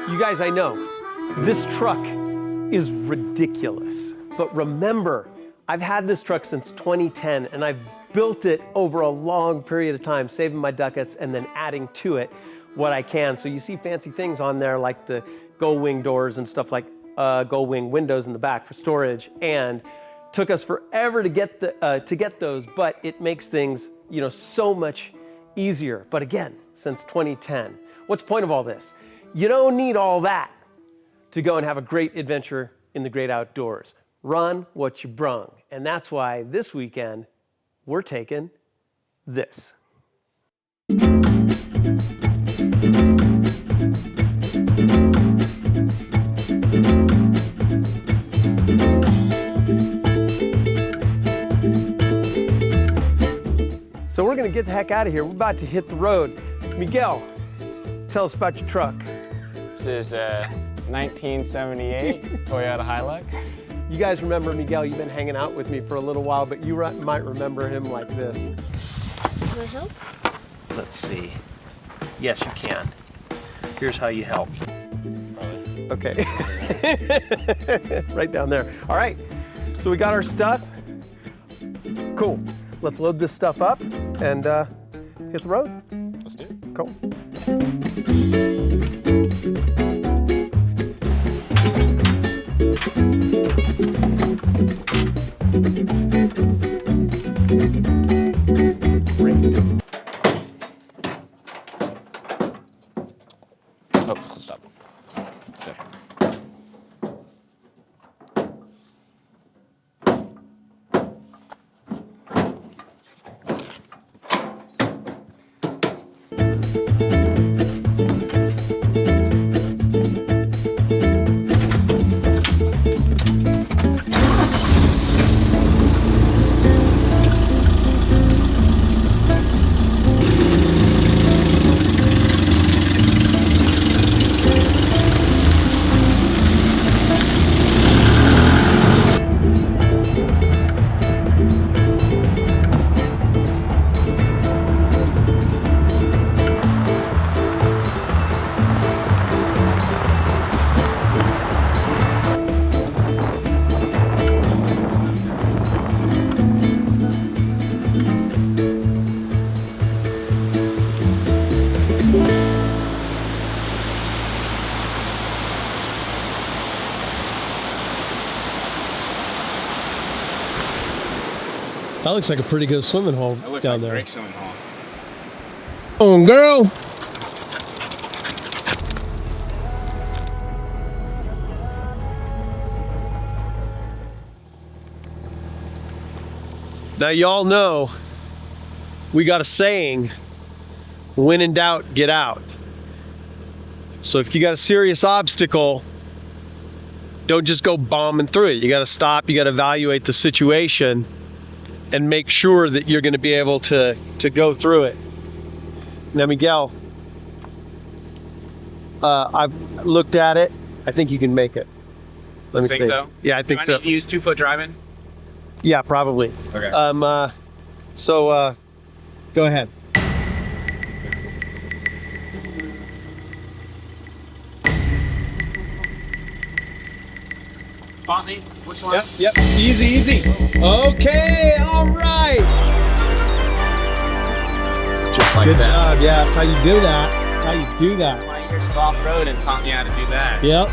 You guys, I know, this truck is ridiculous. But remember, I've had this truck since 2010 and I've built it over a long period of time, saving my ducats and then adding to it what I can. So you see fancy things on there like the gull wing doors and stuff like gull wing windows in the back for storage, and took us forever to get those, but it makes things, you know, so much easier. But again, since 2010. What's the point of all this? You don't need all that to go and have a great adventure in the great outdoors. Run what you brung. And that's why this weekend we're taking this. So we're gonna get the heck out of here. We're about to hit the road. Miguel, tell us about your truck. This is a 1978 Toyota Hilux. You guys remember Miguel, you've been hanging out with me for a little while, but you might remember him like this. Can I help? Let's see. Yes, you can. Here's how you help. Probably. Okay. Right down there. All right, so we got our stuff. Cool. Let's load this stuff up and hit the road. Let's do it. Cool. Oh, stop. Okay. That looks like a pretty good swimming hole That looks down like there. a great swimming hole. Oh, girl. Now y'all know we got a saying, when in doubt, get out. So if you got a serious obstacle, don't just go bombing through it. You got to stop, you got to evaluate the situation and make sure that you're going to be able to go through it. Now, Miguel, I've looked at it. I think you can make it. Let me Think see. so? Yeah, I think Do I so. need to use 2-foot driving? Yeah, probably. Okay. Go ahead. Fontley, which one? Yep. Easy, easy. Okay, all right. Just like Good that. job. Yeah, that's how you do that. That's how you do that. My years of off-road and taught me how to do that. Yep.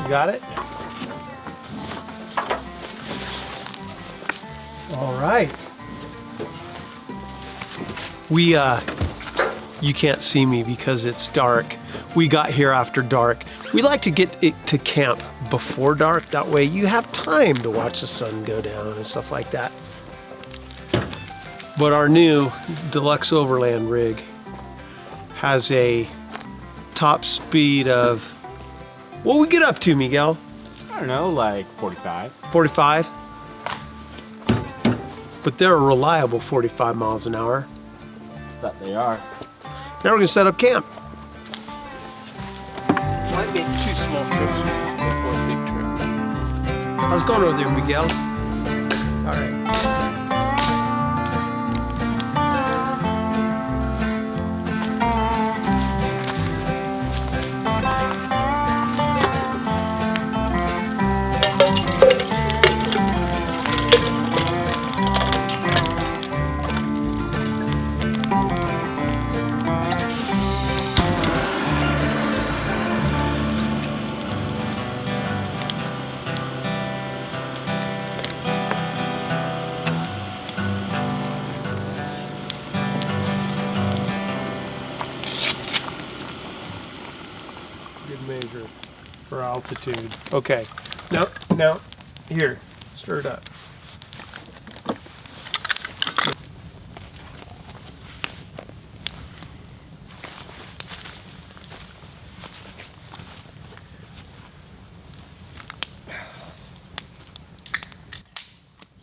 You got it? All right. We you can't see me because it's dark. We got here after dark. We like to get it to camp before dark. That way you have time to watch the sun go down and stuff like that. But our new deluxe overland rig has a top speed of, what we get up to, Miguel? I don't know, like 45. 45? But they're a reliable 45 miles an hour. That they are. Now we're gonna set up camp. Might make 2 small trips before a big trip. How's it going over there, Miguel? All right. Measure for altitude. Okay. Now, here, stir it up.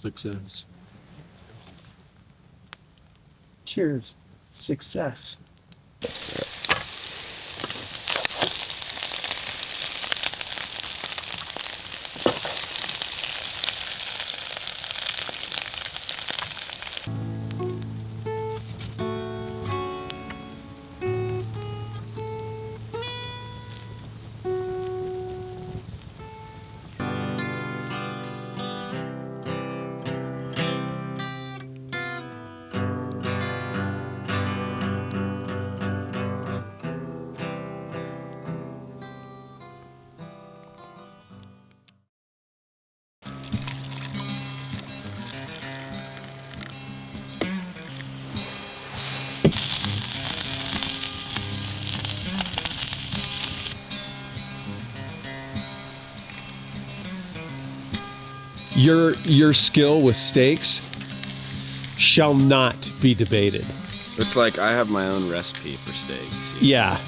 Success. Cheers. Success. Your skill with steaks shall not be debated. It's like I have my own recipe for steaks. Yeah.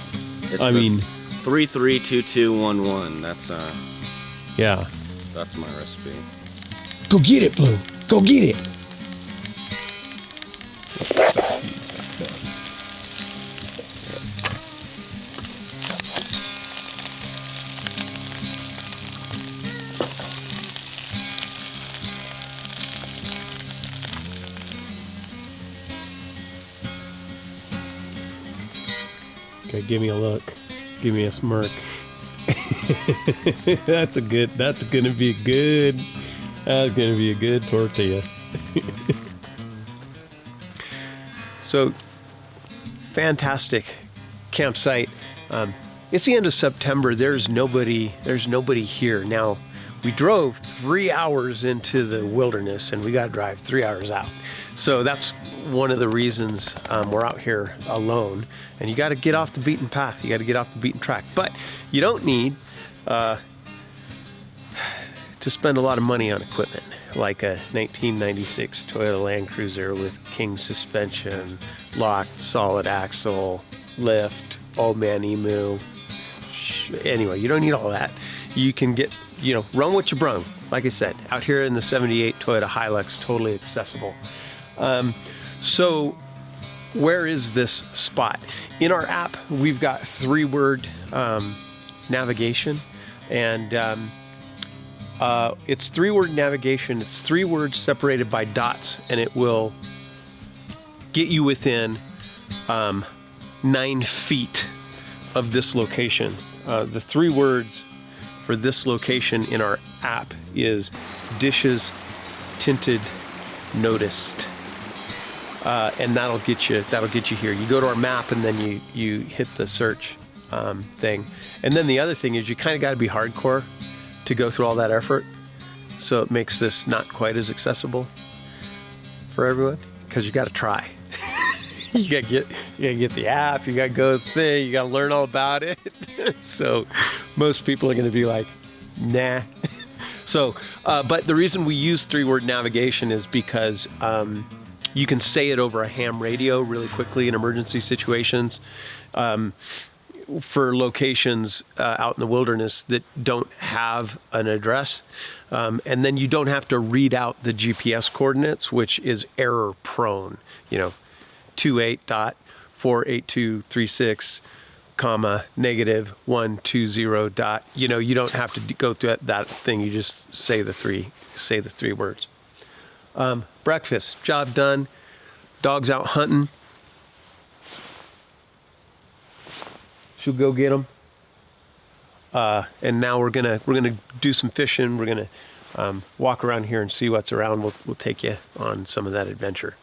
It's I mean 332211. yeah. That's my recipe. Go get it, Blue. Go get it. Okay, give me a look. Give me a smirk. That's gonna be a good tortilla. So, fantastic campsite. It's the end of September. There's nobody here. Now, we drove 3 hours into the wilderness and we got to drive 3 hours out. So that's one of the reasons we're out here alone. And you got to get off the beaten path. You got to get off the beaten track. But you don't need to spend a lot of money on equipment, like a 1996 Toyota Land Cruiser with King suspension, locked solid axle, lift, old man emu. Anyway, you don't need all that. You can get, run what you brung. Like I said, out here in the 78 Toyota Hilux, totally accessible. So where is this spot? In our app, we've got 3-word navigation, and it's 3-word navigation. It's 3 words separated by dots, and it will get you within 9 feet of this location. The 3 words for this location in our app is dishes tinted noticed. And that'll get you here. You go to our map and then you hit the search thing. And then the other thing is you kind of got to be hardcore to go through all that effort. So it makes this not quite as accessible for everyone, because you got to try. you gotta get the app, you gotta go to the thing, you gotta learn all about it. So most people are gonna be like, nah. So, but the reason we use 3-word navigation is because you can say it over a ham radio really quickly in emergency situations. For locations out in the wilderness that don't have an address. And then you don't have to read out the GPS coordinates, which is error prone. 28.48236, -120 dot. You don't have to go through that thing. You just say the three words. Breakfast, job done. Dogs out hunting. Should go get them. And now we're gonna do some fishing. We're gonna walk around here and see what's around. We'll take you on some of that adventure.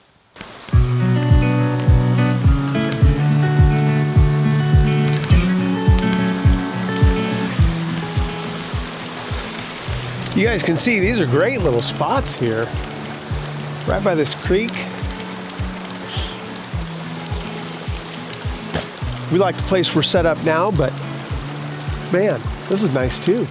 You guys can see these are great little spots here, right by this creek. We like the place we're set up now, but man, this is nice too.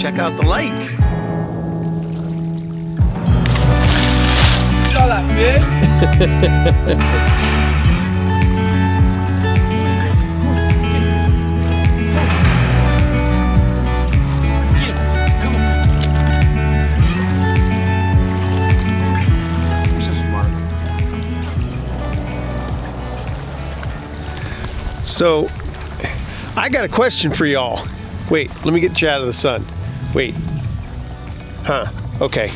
Check out the lake. Saw that fish? So, I got a question for y'all. Wait, let me get you out of the sun. Wait. Okay.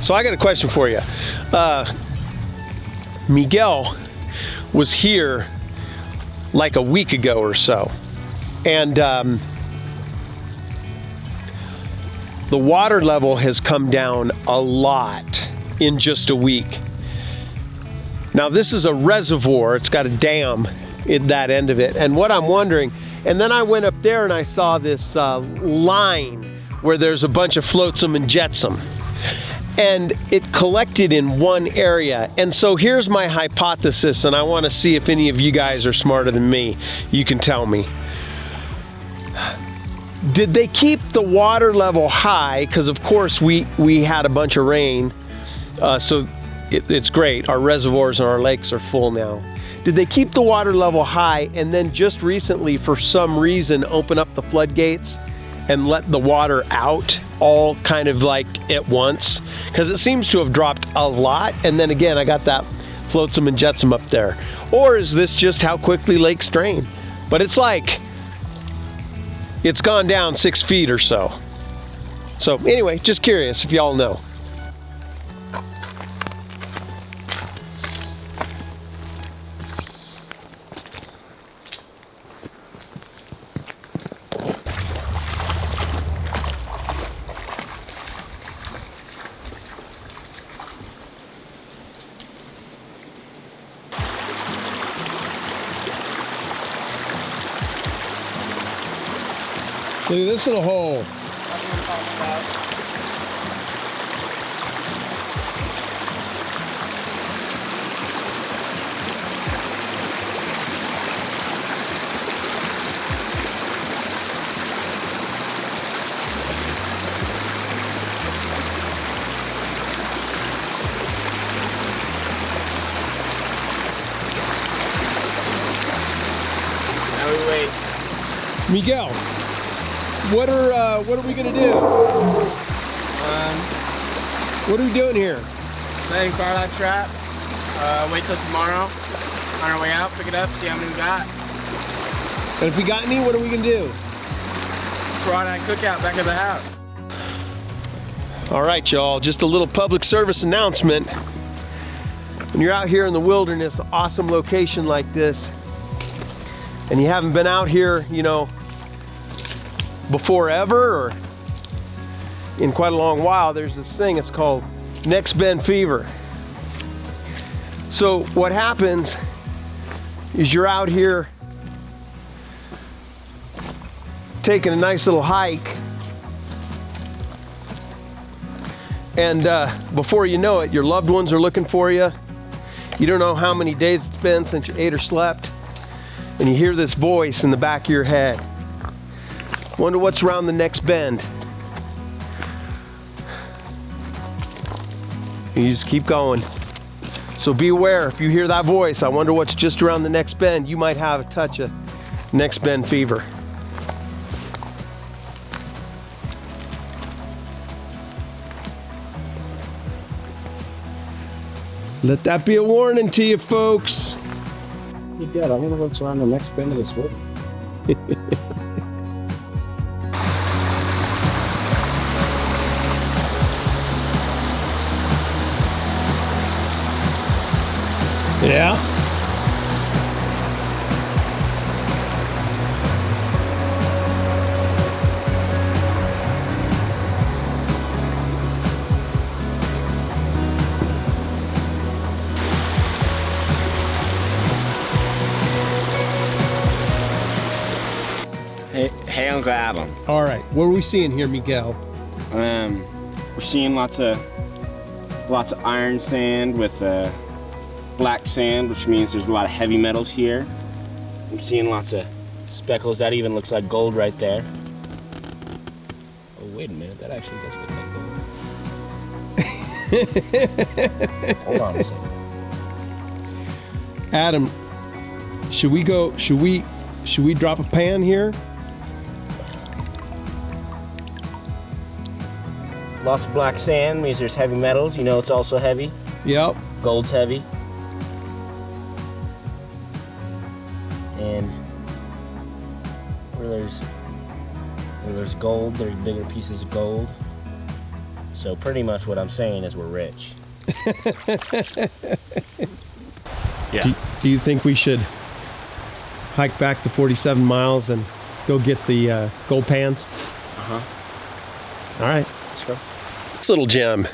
So I got a question for you. Miguel was here like a week ago or so. And the water level has come down a lot in just a week. Now this is a reservoir. It's got a dam at that end of it. And what I'm wondering, and then I went up there and I saw this line where there's a bunch of flotsam and jetsam, and it collected in one area. And so here's my hypothesis, and I want to see if any of you guys are smarter than me. You can tell me. Did they keep the water level high? Because of course we had a bunch of rain, so it's great. Our reservoirs and our lakes are full now. Did they keep the water level high and then just recently, for some reason, open up the floodgates and let the water out all kind of like at once? Because it seems to have dropped a lot. And then again, I got that flotsam and jetsam up there. Or is this just how quickly lakes drain? But it's like, it's gone down 6 feet or so. So anyway, just curious if y'all know. Look at this little hole. Now we wait. Miguel, what are we gonna do? What are we doing here? Setting firelight trap. Wait till tomorrow. On our way out, pick it up, see how many we got. And if we got any, what are we gonna do? Friday night cookout back at the house. All right, y'all, just a little public service announcement. When you're out here in the wilderness, an awesome location like this, and you haven't been out here, you know, before ever or in quite a long while, there's this thing, it's called next bend fever. So what happens is you're out here taking a nice little hike, and before you know it, your loved ones are looking for you. You don't know how many days it's been since you ate or slept, and you hear this voice in the back of your head. Wonder what's around the next bend. And you just keep going. So be aware, if you hear that voice, I wonder what's just around the next bend, you might have a touch of next bend fever. Let that be a warning to you folks. You did. I wonder what's around the next bend of this river. Yeah. Hey, Uncle Adam. All right, what are we seeing here, Miguel? We're seeing lots of iron sand with black sand, which means there's a lot of heavy metals here. I'm seeing lots of speckles. That even looks like gold right there. Oh, wait a minute. That actually does look like gold. Hold on a second. Adam, should we drop a pan here? Lots of black sand means there's heavy metals. You know it's also heavy. Yep. Gold's heavy. And where there's gold, there's bigger pieces of gold. So pretty much what I'm saying is we're rich. Yeah. Do you think we should hike back the 47 miles and go get the gold pans? Uh-huh. All right. Let's go. This little gem.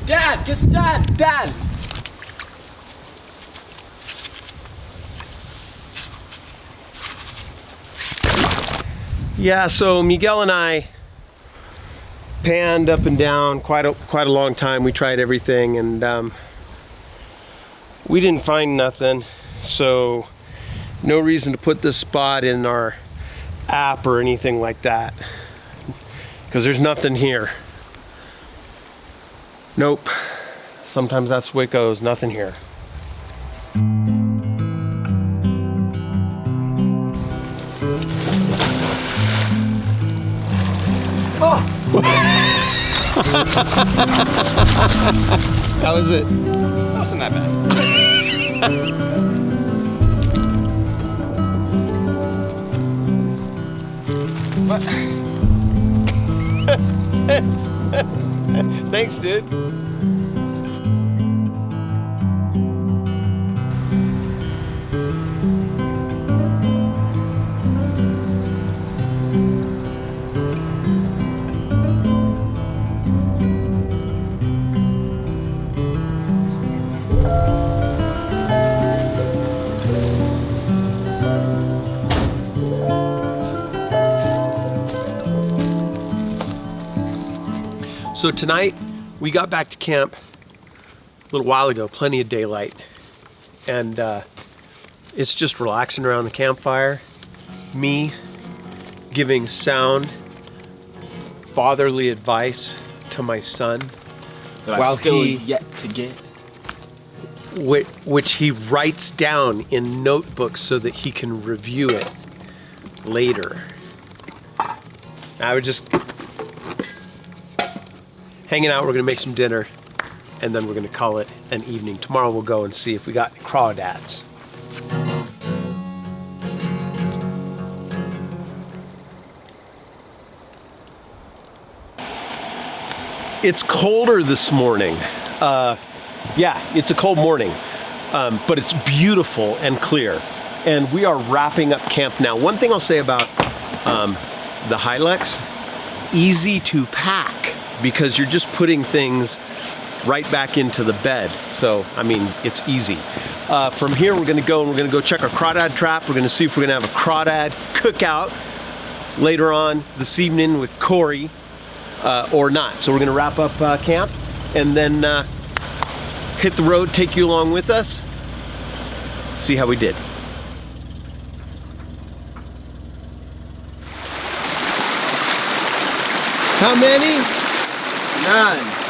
Dad, get some Dad! Yeah, so Miguel and I panned up and down quite a long time. We tried everything, and we didn't find nothing. So no reason to put this spot in our app or anything like that, because there's nothing here. Nope. Sometimes that's the way it goes. Nothing here. Oh! How was it? That wasn't that bad. What? Thanks, dude. So tonight, we got back to camp a little while ago, plenty of daylight. And it's just relaxing around the campfire. Me giving sound, fatherly advice to my son. That while I'm still he, yet to get. which he writes down in notebooks so that he can review it later. I would just hanging out. We're gonna make some dinner, and then we're gonna call it an evening. Tomorrow we'll go and see if we got crawdads. It's colder this morning. Yeah, it's a cold morning, but it's beautiful and clear. And we are wrapping up camp now. One thing I'll say about the Hilux, easy to pack because you're just putting things right back into the bed. So, I mean, it's easy. From here, we're gonna go and we're gonna go check our crawdad trap. We're gonna see if we're gonna have a crawdad cookout later on this evening with Corey or not. So we're gonna wrap up camp and then hit the road, take you along with us, see how we did. How many? None.